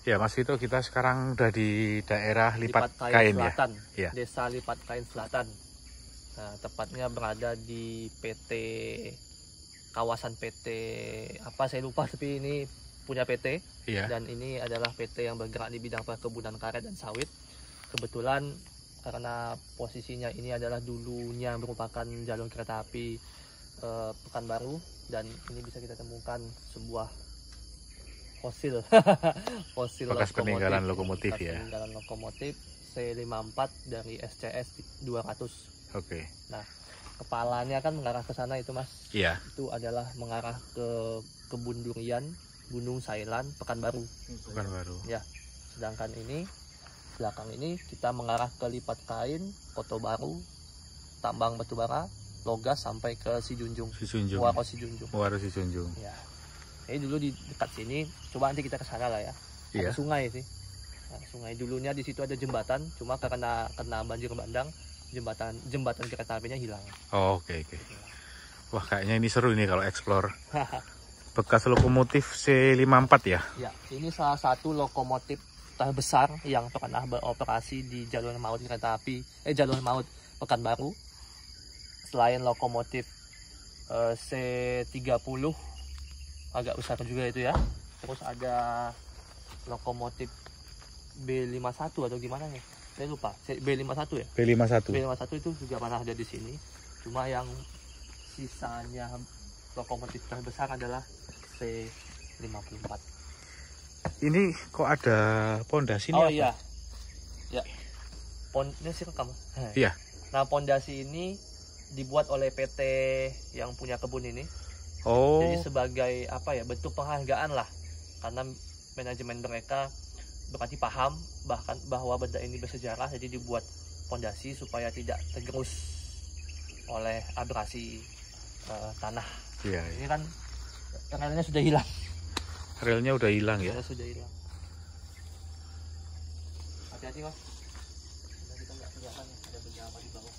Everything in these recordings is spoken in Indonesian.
Ya Mas Vito, kita sekarang udah di daerah Lipat Kain Selatan, ya? Desa Lipat Kain Selatan. Nah, tepatnya berada di kawasan PT apa saya lupa, tapi ini punya PT. Iya. Dan ini adalah PT yang bergerak di bidang perkebunan karet dan sawit. Kebetulan karena posisinya ini adalah dulunya merupakan jalur kereta api Pekanbaru, dan ini bisa kita temukan sebuah fosil bekas peninggalan lokomotif ya. Peninggalan lokomotif C54 dari SCS 200. Oke. Nah, kepalanya kan mengarah ke sana itu Mas. Iya. Itu adalah mengarah ke kebun durian Gunung Sailan Pekanbaru. Pekanbaru. Ya. Sedangkan ini belakang ini kita mengarah ke Lipat Kain, Koto Baru, tambang batubara, Logas sampai ke Sijunjung. Muaro Sijunjung. Ya. Ini dulu di dekat sini, coba nanti kita ke sana lah ya. Iya. Ada sungai sih. Nah, sungai dulunya di situ ada jembatan, cuma karena kena banjir bandang, jembatan kereta apinya hilang. Oh, oke. Wah, kayaknya ini seru ini kalau explore. Bekas lokomotif C54 ya? Ya, ini salah satu lokomotif terbesar yang pernah beroperasi di jalur maut kereta api, jalur maut Pekanbaru. Selain lokomotif C30 agak besar juga itu ya. Terus ada lokomotif B51 atau gimana ya? Saya lupa. B51 ya? B51 itu juga pernah ada di sini. Cuma yang sisanya lokomotif terbesar adalah C54. Ini kok ada pondasi ini? Oh apa? iya. Ya. Ini sih rekam. Iya. Nah, pondasi ini dibuat oleh PT yang punya kebun ini. Oh. Jadi sebagai apa ya, bentuk penghargaan lah, karena manajemen mereka berarti paham bahkan bahwa benda ini bersejarah, jadi dibuat pondasi supaya tidak tergerus oleh abrasi tanah. Iya. Ini kan relnya sudah hilang. Relnya udah hilang ya? Sudah hilang. Hati-hati Mas. Kita nggak kelihatan ya, ada benda apa di bawah.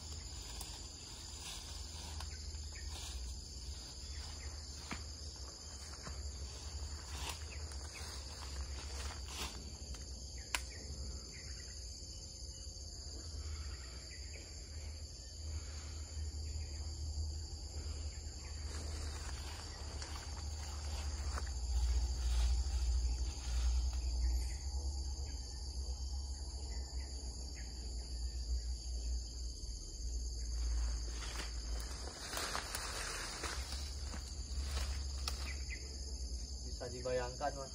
Dibayangkan Mas,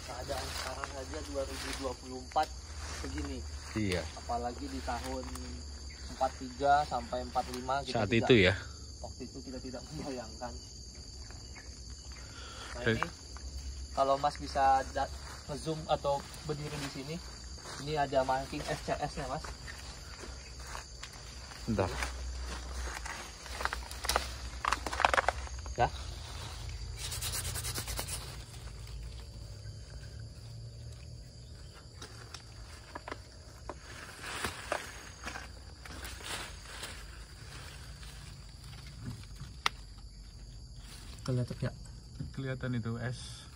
keadaan sekarang saja 2024 begini. Iya. Apalagi di tahun 43 sampai 45 kita saat itu ya. Waktu itu kita tidak membayangkan. Nah, ini kalau Mas bisa nge-zoom atau berdiri di sini, ini ada marking SCS-nya Mas. Bentar. Ya. Kelihatan ya? Kelihatan itu S.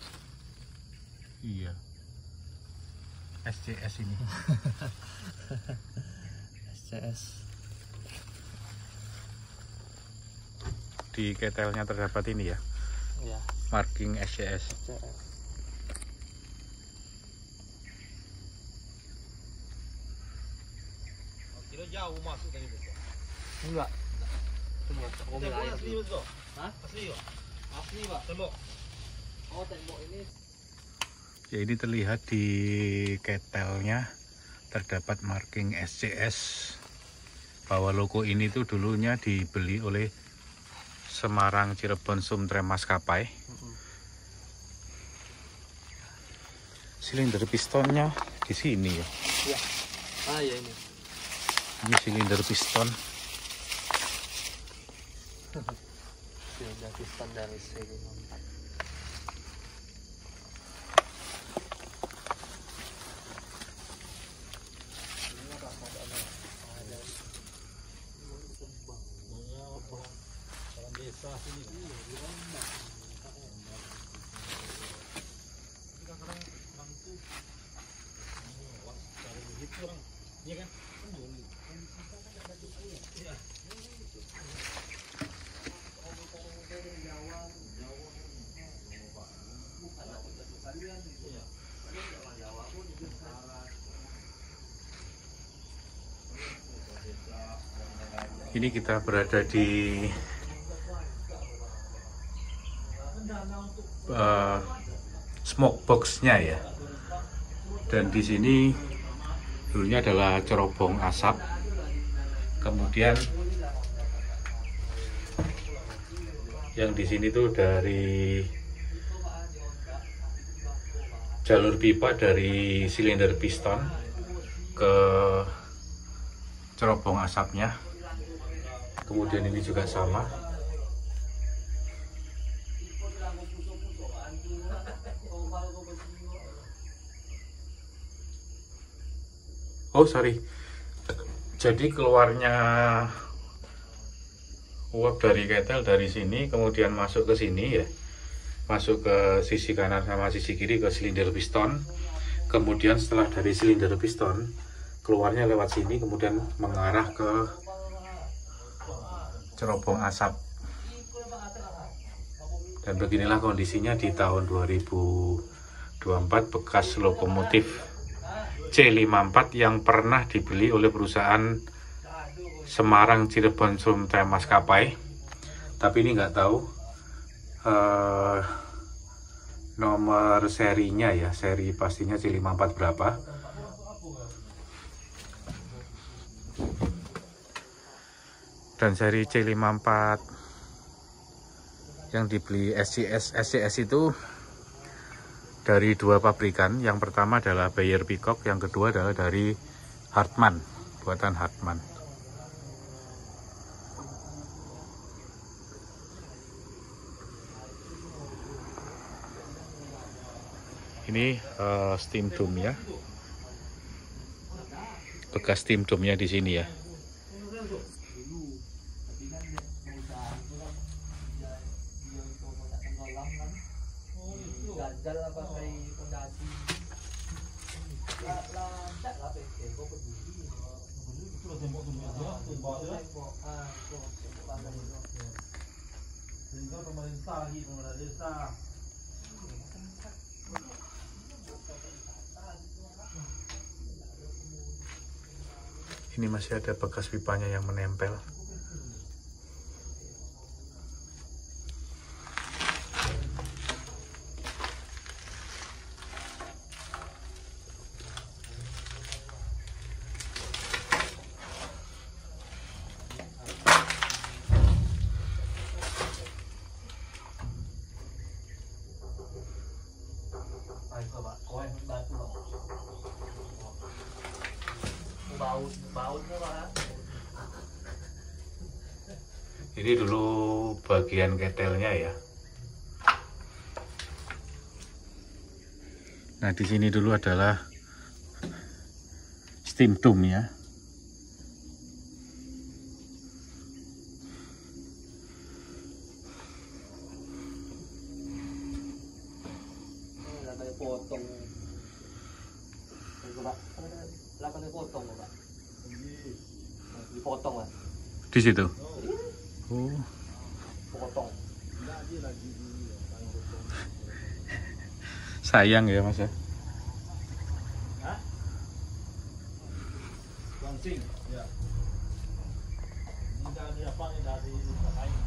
Iya. SCS ini. SCS. Di ketelnya terdapat ini ya. Iya. Marking SCS. SCS. Kira jauh masuk tadi betul. Enggak. Cuma mobil air. Asli betul. Hah? Asli kok. Asli Pak. Tembok. Oh, tembok ini. Ya, ini terlihat di ketelnya terdapat marking SCS bahwa logo ini tuh dulunya dibeli oleh Semarang Cirebon Sumtrep Maskapai. Silinder pistonnya di sini ya. Iya. Ah ya ini. Ini silinder piston. Silinder piston dari C54. Desa sini dulu. Ini kita berada di smoke box-nya ya. Dan di sini dulunya adalah cerobong asap. Kemudian yang di sini tuh dari jalur pipa dari silinder piston ke cerobong asapnya. Kemudian ini juga sama. Oh sorry, jadi keluarnya uap dari ketel dari sini, kemudian masuk ke sini ya, masuk ke sisi kanan sama sisi kiri ke silinder piston. Kemudian setelah dari silinder piston keluarnya lewat sini, kemudian mengarah ke cerobong asap. Dan beginilah kondisinya di tahun 2024 bekas lokomotif C54 yang pernah dibeli oleh perusahaan Semarang Cirebon Sumtrem Maskapai. Tapi ini nggak tahu nomor serinya ya, seri pastinya C54 berapa. Dan seri C54 yang dibeli SCS itu dari dua pabrikan. Yang pertama adalah Bayer Peacock, yang kedua adalah dari Hartmann, buatan Hartmann. Ini steam dome ya, bekas steam dome-nya di sini ya. Ini masih ada bekas pipanya yang menempel. Ini dulu bagian ketelnya ya. Nah, di sini dulu adalah steam dome ya. Di situ. Oh. Sayang ya Mas ya. Langsing, ya. Ini dari apa nih, dari lain.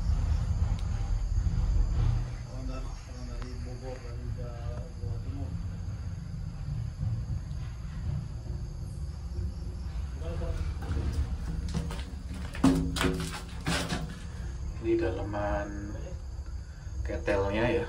Orang dari Bogor, dari Jawa Timur. Ini dalaman ketelnya ya.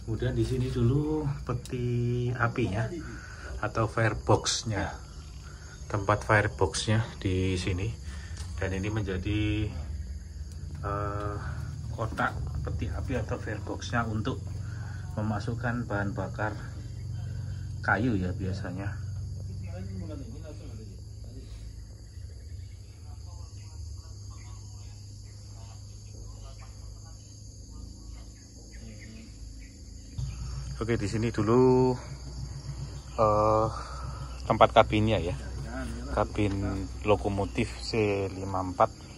Kemudian di sini dulu peti apinya atau firebox-nya, tempat firebox-nya di sini. Dan ini menjadi kotak peti api atau fireboxnya untuk memasukkan bahan bakar kayu ya biasanya. Oke, di sini dulu tempat kabinnya ya, kabin lokomotif C54.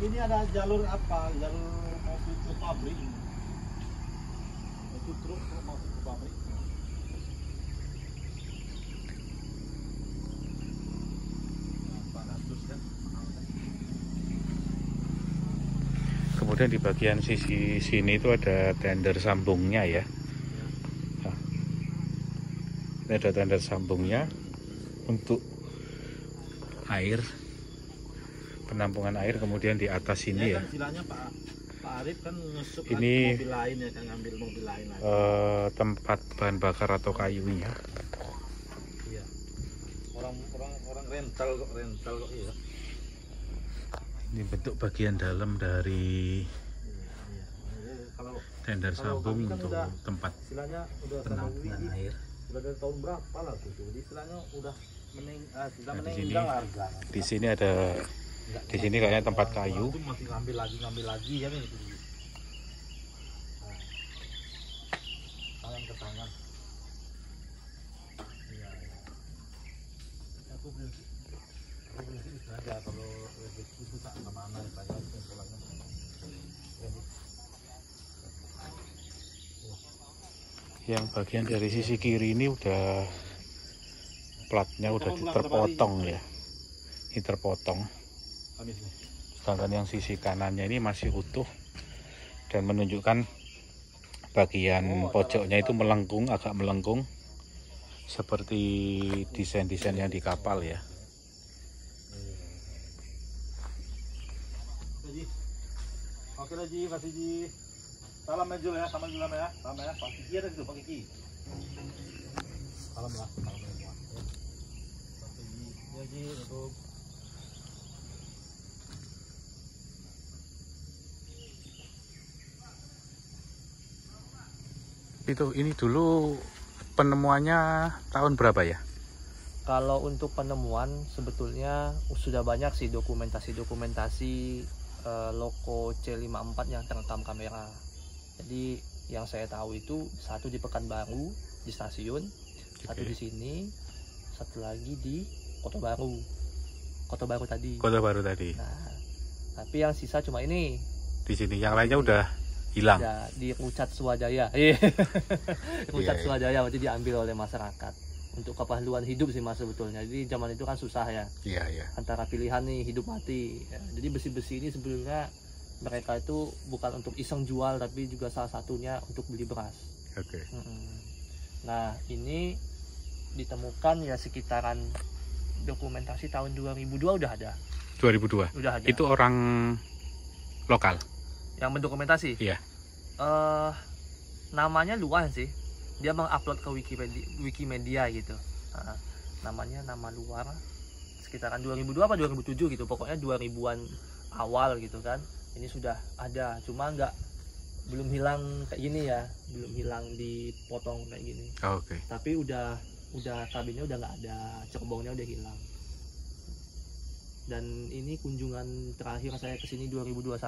Ini ada jalur apa? Jalur mobil ke pabrik. Itu truk masuk ke pabrik. Kemudian di bagian sisi sini itu ada tender sambungnya ya. Nah, ini ada tender sambungnya untuk air, penampungan air. Kemudian di atas sini ya. Istilahnya Pak Arif kan ngesuk ini mobil lain ya, kan ngambil mobil lain lagi. Tempat bahan bakar atau kayunya. Iya. Orang rental kok iya. Ini bentuk bagian dalam dari tender sambung untuk tempat penampungan air. Sudah dari tahun berapa lah tuh? Jadi istilahnya udah meninggal harga. Di sini ada, di sini kayaknya tempat kayu. Masih ngambil lagi ya nih. Tangan ke tangan. Iya. Aku beli istilahnya kalau rezeki itu tak kemana ya saya pulang. Yang bagian dari sisi kiri ini udah platnya udah terpotong ya, ini terpotong. Sedangkan yang sisi kanannya ini masih utuh dan menunjukkan bagian pojoknya itu melengkung, agak melengkung seperti desain-desain yang di kapal ya. Oke lah Ji, kasih Ji. Salam ya Jul ya, sama Jul ya. Salam ya, Pak Kiki ada gitu, Pak Kiki. Salam lah, salam ya. Pak Kiki, ya Ji, untuk Itu ini dulu penemuannya tahun berapa ya? Kalau untuk penemuan sebetulnya sudah banyak sih dokumentasi loko C54 yang terekam kamera. Jadi yang saya tahu itu satu di Pekanbaru di stasiun, satu di sini, satu lagi di Kota Baru tadi. Nah, tapi yang sisa cuma ini. Di sini yang lainnya udah hilang. Ya, di Rucat Swadaya. Rucat Swadaya berarti diambil oleh masyarakat untuk keperluan hidup sih Mas sebetulnya. Jadi zaman itu kan susah ya. Iya. Antara pilihan nih hidup mati. Ya, jadi besi-besi ini sebetulnya mereka itu bukan untuk iseng jual, tapi juga salah satunya untuk beli beras. Oke. Nah, ini ditemukan ya sekitaran dokumentasi tahun 2002 udah ada. 2002. Udah ada. Itu orang lokal yang mendokumentasi? Iya. Namanya luas sih. Dia mengupload ke Wikimedia gitu. Nah, namanya nama luar sekitaran 2002 apa 2007 gitu. Pokoknya 2000-an awal gitu kan. Ini sudah ada, cuma belum hilang kayak gini ya, belum hilang dipotong kayak gini. Oke. Tapi udah kabinnya udah nggak ada, cerbongnya udah hilang. Dan ini kunjungan terakhir saya ke sini 2021,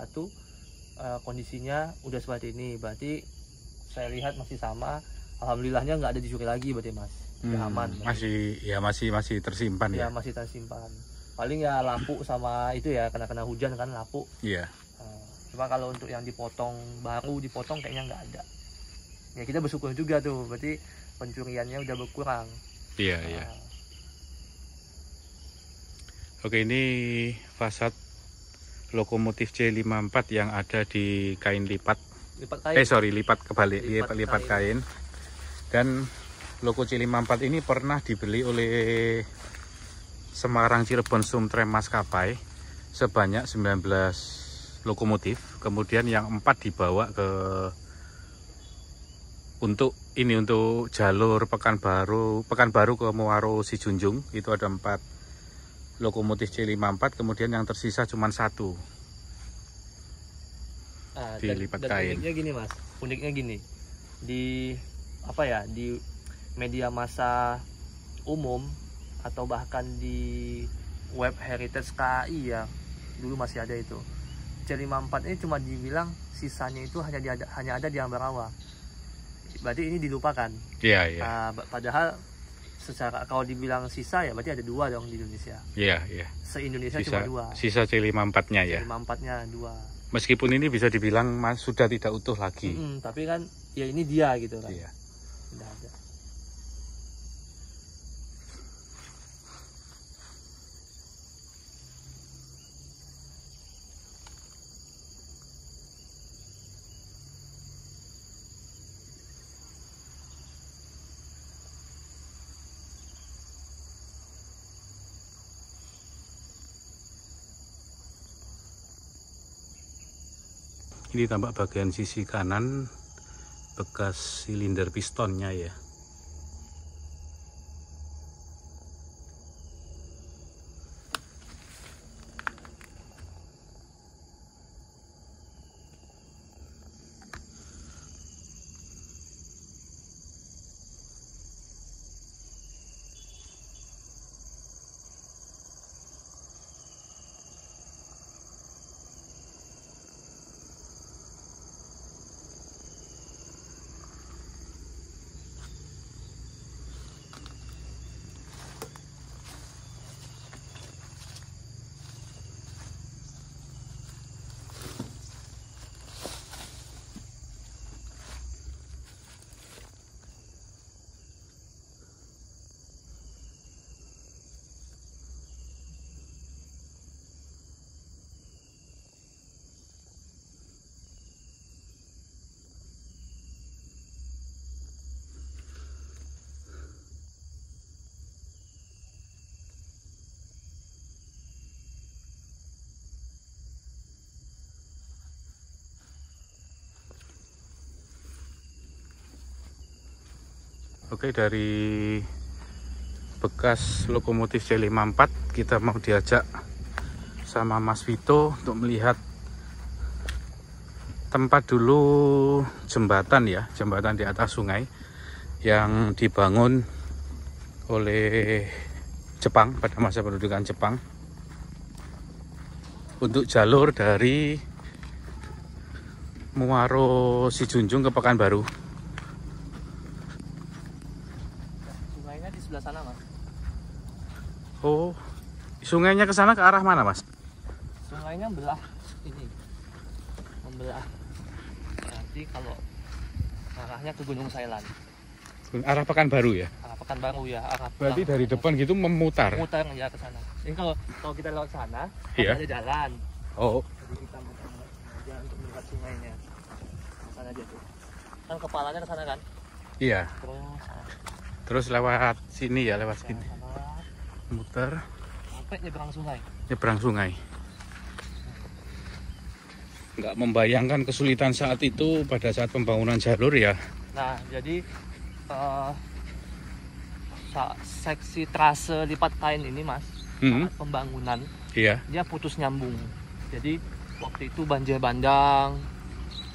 kondisinya udah seperti ini. Berarti saya lihat masih sama. Alhamdulillahnya nggak ada dicuri lagi berarti Mas. Udah aman. Masih tersimpan ya. Ya masih tersimpan. Paling ya lapuk sama itu ya, kena hujan kan lapuk. Iya. Cuma kalau untuk yang baru dipotong kayaknya nggak ada. Ya kita bersyukur juga tuh, berarti pencuriannya udah berkurang. Iya. Oke, ini fasad lokomotif C54 yang ada di kain lipat. Lipat kebalik, lipat kain. Dan loko C54 ini pernah dibeli oleh Semarang Cirebon Sumtrem Maskapai sebanyak 19 lokomotif, kemudian yang 4 dibawa ke untuk jalur Pekanbaru ke Muaro Sijunjung. Itu ada 4 lokomotif C54, kemudian yang tersisa cuma 1 dilipat kain. Uniknya gini Mas, uniknya gini, di media massa umum atau bahkan di web Heritage KAI ya, dulu masih ada itu. C54 ini cuma dibilang sisanya itu hanya ada di Ambarawa. Berarti ini dilupakan. Iya. Padahal secara kalau dibilang sisa ya berarti ada 2 dong di Indonesia. Iya. Se-Indonesia cuma 2. Sisa C54-nya ya. C54-nya 2. Meskipun ini bisa dibilang sudah tidak utuh lagi. Tapi kan ya ini dia gitu kan. Iya. Udah ada. Ini tampak bagian sisi kanan bekas silinder pistonnya ya. Oke, dari bekas lokomotif C54 kita mau diajak sama Mas Vito untuk melihat tempat dulu jembatan ya, jembatan di atas sungai yang dibangun oleh Jepang pada masa pendudukan Jepang untuk jalur dari Muaro Sijunjung ke Pekanbaru. Sebelah sana Mas. Oh, sungainya ke sana ke arah mana Mas? Sungainya membelah nanti kalau arahnya ke Gunung Sailan. Arah Pekanbaru ya? Arah Pekanbaru ya. Berarti dari depan gitu memutar? Memutar ya ke sana. Ini kalau kita lewat sana, iya, ada jalan. Oh. Jadi kita muter aja untuk melihat sungainya. Sana aja tuh. Kan kepalanya ke sana kan? Iya. Terus lewat sini ya, lewat sini. Muter. Sampai nyebrang sungai. Nyebrang sungai. Nggak membayangkan kesulitan saat itu pada saat pembangunan jalur ya. Nah, jadi seksi trase lipat kain ini Mas, saat pembangunan, iya, dia putus nyambung. Jadi waktu itu banjir bandang,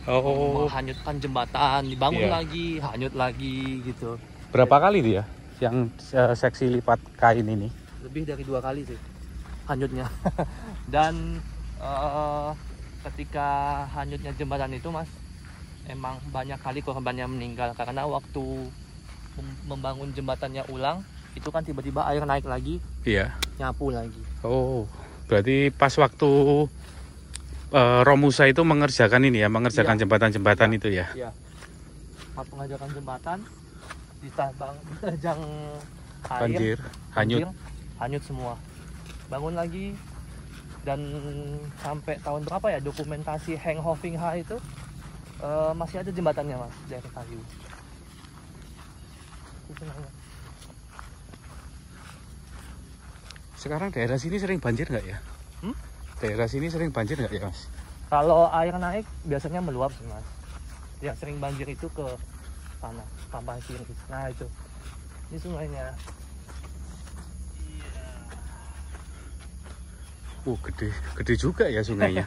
menghanyutkan jembatan, dibangun lagi, hanyut lagi gitu. Berapa kali dia yang seksi lipat kain ini? Lebih dari 2 kali sih hanyutnya. Dan ketika hanyutnya jembatan itu Mas, emang banyak kali korbannya meninggal karena waktu membangun jembatannya ulang itu kan tiba-tiba air naik lagi, iya, nyapu lagi. Oh, berarti pas waktu Romusa itu mengerjakan ini ya, mengerjakan jembatan-jembatan itu ya? Iya. Pas mengerjakan jembatan diterjang banjir, hanyut semua. Bangun lagi, dan sampai tahun berapa ya dokumentasi Heng Hoving Ha itu masih ada jembatannya Mas, dari kayu. Sekarang daerah sini sering banjir nggak ya? Daerah sini sering banjir nggak ya Mas? Kalau air naik biasanya meluap sih Mas. Yang sering banjir itu ke sana, Taman Kiri. Nah itu, ini sungainya. Gede juga ya sungainya.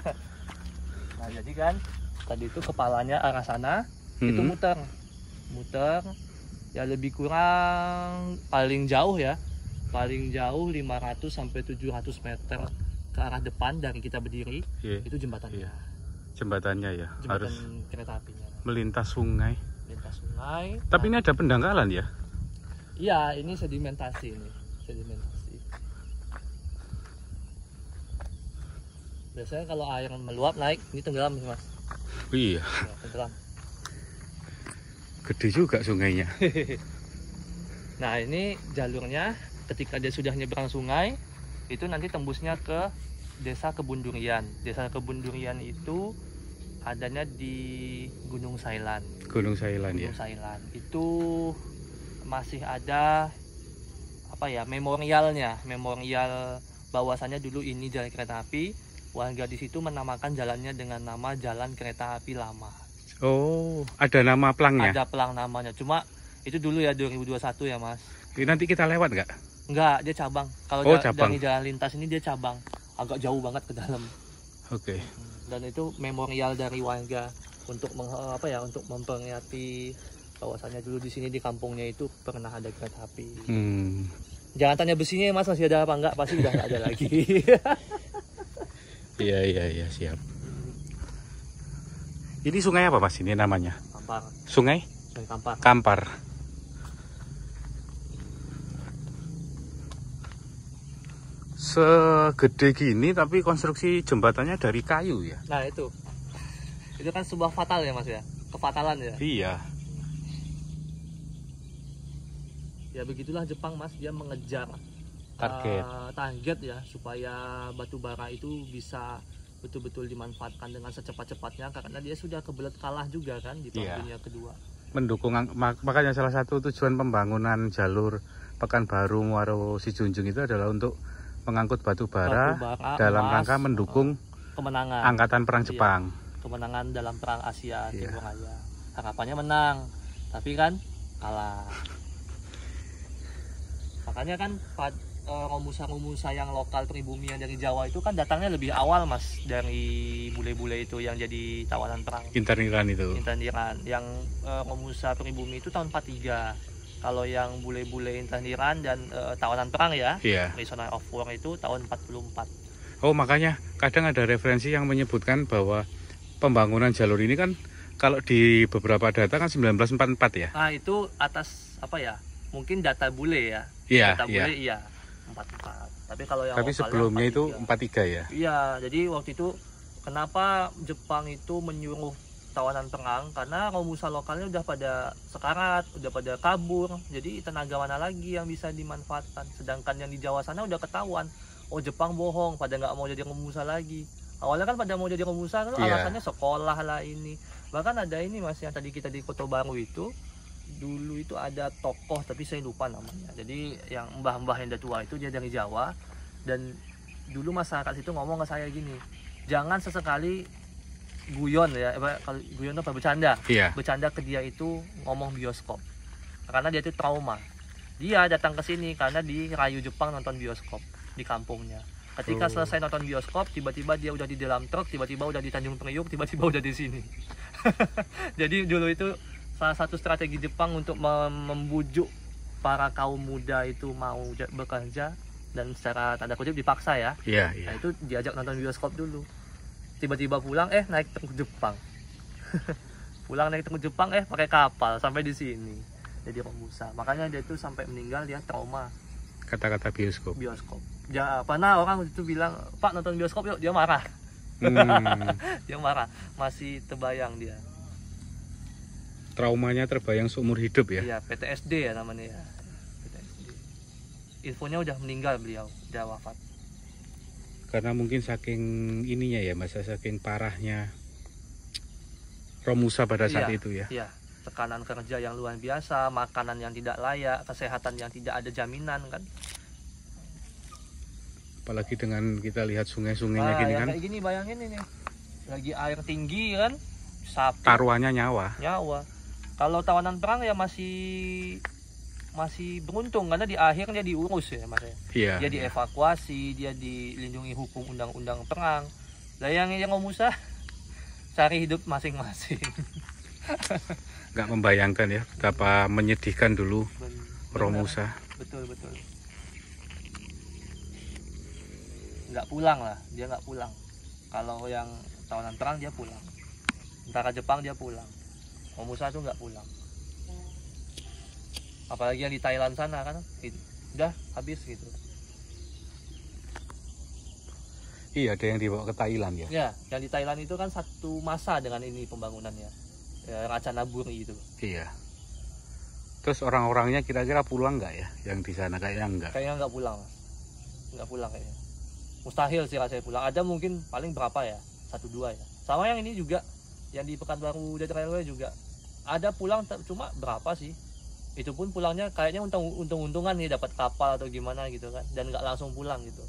Nah jadi kan tadi itu kepalanya arah sana, itu muter ya lebih kurang paling jauh 500 sampai 700 meter ke arah depan dari kita berdiri. Itu jembatannya. Jembatannya ya, jembatan harus kereta apinya melintas sungai. Nah, Tapi ini ada pendangkalan ya? iya, ini sedimentasi biasanya kalau air meluap naik ini tenggelam Mas. Iya, Ya, tenggelam. gede juga sungainya. Nah ini jalurnya ketika dia sudah nyebrang sungai itu nanti tembusnya ke Desa Kebun Durian. Desa Kebun Durian itu adanya di Gunung Sailan. Gunung Sailan ya. Sailan itu masih ada apa ya, memorialnya, memorial bahwasannya dulu ini jalan kereta api. Warga di situ menamakan jalannya dengan nama Jalan Kereta Api Lama. Oh, ada nama pelangnya? Ada pelang namanya. Cuma itu dulu ya 2021 ya Mas. Nanti kita lewat nggak? Enggak, dia cabang. Kalau cabang. dari jalan lintas ini dia cabang. Agak jauh banget ke dalam. Oke. Dan itu memorial dari warga untuk untuk memperingati bahwasannya dulu di sini di kampungnya itu pernah ada kereta api. Jangan tanya besinya Mas masih ada apa enggak, pasti udah nggak ada lagi. Iya, siap. Ini sungai apa Mas ini namanya? Kampar. Sungai Kampar. Kampar. Segede gini tapi konstruksi jembatannya dari kayu ya? Nah itu kan sebuah fatal ya Mas ya, kefatalan ya. Iya. Ya begitulah Jepang Mas, dia mengejar target ya supaya batu bara itu bisa betul-betul dimanfaatkan dengan secepat-cepatnya karena dia sudah kebelet kalah juga kan di Perang Dunia Kedua. Mendukung, makanya salah satu tujuan pembangunan jalur Pekanbaru Muaro Sijunjung itu adalah untuk mengangkut batu bara dalam rangka mendukung kemenangan angkatan perang Jepang. Kemenangan dalam perang Asia Timur Raya. Harapannya menang, tapi kan kalah. Makanya kan romusa-romusa yang lokal pribumian dari Jawa itu kan datangnya lebih awal Mas dari bule-bule itu yang jadi tawanan perang. Interniran itu. Interniran. Yang romusa pribumi itu tahun 43. Kalau yang bule-bule interniran dan tawanan perang ya, prisoner of war itu tahun 44. Oh makanya kadang ada referensi yang menyebutkan bahwa pembangunan jalur ini kan kalau di beberapa data kan 1944 ya. Nah itu atas apa ya? Mungkin data bule ya. Data bule iya 44. Tapi kalau yang sebelumnya 43. Itu 43 ya. Iya, jadi waktu itu kenapa Jepang itu menyuruh tawanan perang karena romusa lokalnya udah pada sekarat, udah pada kabur. Jadi tenaga mana lagi yang bisa dimanfaatkan? Sedangkan yang di Jawa sana udah ketahuan. Oh Jepang bohong, pada nggak mau jadi romusa lagi. Awalnya kan pada mau jadi romusa kan alasannya sekolah lah ini. Bahkan ada ini Mas yang tadi kita di Kota Baru itu. Dulu itu ada tokoh tapi saya lupa namanya. Jadi yang mbah-mbah yang udah tua itu dia dari Jawa dan dulu masyarakat itu ngomong ke saya gini, jangan sesekali guyon ya, kalau guyon apa bercanda, bercanda ke dia itu ngomong bioskop karena dia itu trauma. Dia datang ke sini karena dirayu Jepang nonton bioskop di kampungnya. Ketika selesai nonton bioskop, tiba-tiba dia udah di dalam truk, tiba-tiba udah di Tanjung Priuk, tiba-tiba udah di sini. Jadi dulu itu salah satu strategi Jepang untuk membujuk para kaum muda itu mau bekerja dan secara tanda kutip dipaksa ya. Nah, itu diajak nonton bioskop dulu. Tiba-tiba pulang naik truk Jepang. Pulang naik truk Jepang pakai kapal sampai di sini. Jadi romusa. Makanya dia itu sampai meninggal dia trauma. Kata-kata bioskop. Ya, pernah orang itu bilang, "Pak nonton bioskop yuk." Dia marah. Dia marah. Masih terbayang dia. Traumanya terbayang seumur hidup ya? Iya, PTSD ya namanya ya. PTSD. Infonya udah meninggal beliau, udah wafat. Karena mungkin saking ininya ya Mas, saking parahnya romusa pada saat itu ya? Iya, tekanan kerja yang luar biasa, makanan yang tidak layak, kesehatan yang tidak ada jaminan kan. Apalagi dengan kita lihat sungai-sungainya gini kan? Kayak gini bayangin ini. lagi air tinggi kan, sapi taruhannya nyawa. Kalau tawanan perang ya masih beruntung karena di akhir dia diurus ya mas ya. Iya, dia dievakuasi, dia dilindungi hukum undang-undang perang. Lah yang Romusa cari hidup masing-masing. Nggak membayangkan ya betapa menyedihkan dulu Romusa. Betul. Nggak pulang lah, dia nggak pulang. Kalau yang tawanan perang dia pulang, tentara Jepang dia pulang. Romusa tuh nggak pulang. Apalagi yang di Thailand sana kan udah habis gitu. Iya, ada yang dibawa ke Thailand ya. Ya, yang di Thailand itu kan satu masa dengan ini pembangunannya, ya, Ratchanaburi itu. Iya. Terus orang-orangnya kira-kira pulang nggak ya yang di sana? Kayaknya enggak. Kayaknya nggak pulang, kayaknya. Mustahil sih rasanya pulang. Ada mungkin paling berapa ya, 1-2 ya. Sama yang ini juga, yang di Pekanbaru Daerah Railway juga ada pulang, cuma berapa sih? Itu pun pulangnya kayaknya untung-untungan nih, dapat kapal atau gimana gitu kan, dan nggak langsung pulang gitu.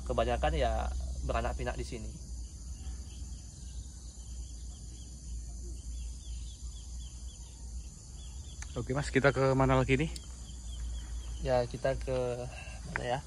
Kebanyakan ya beranak pinak di sini. Oke mas, kita ke mana lagi nih? Ya kita ke mana ya?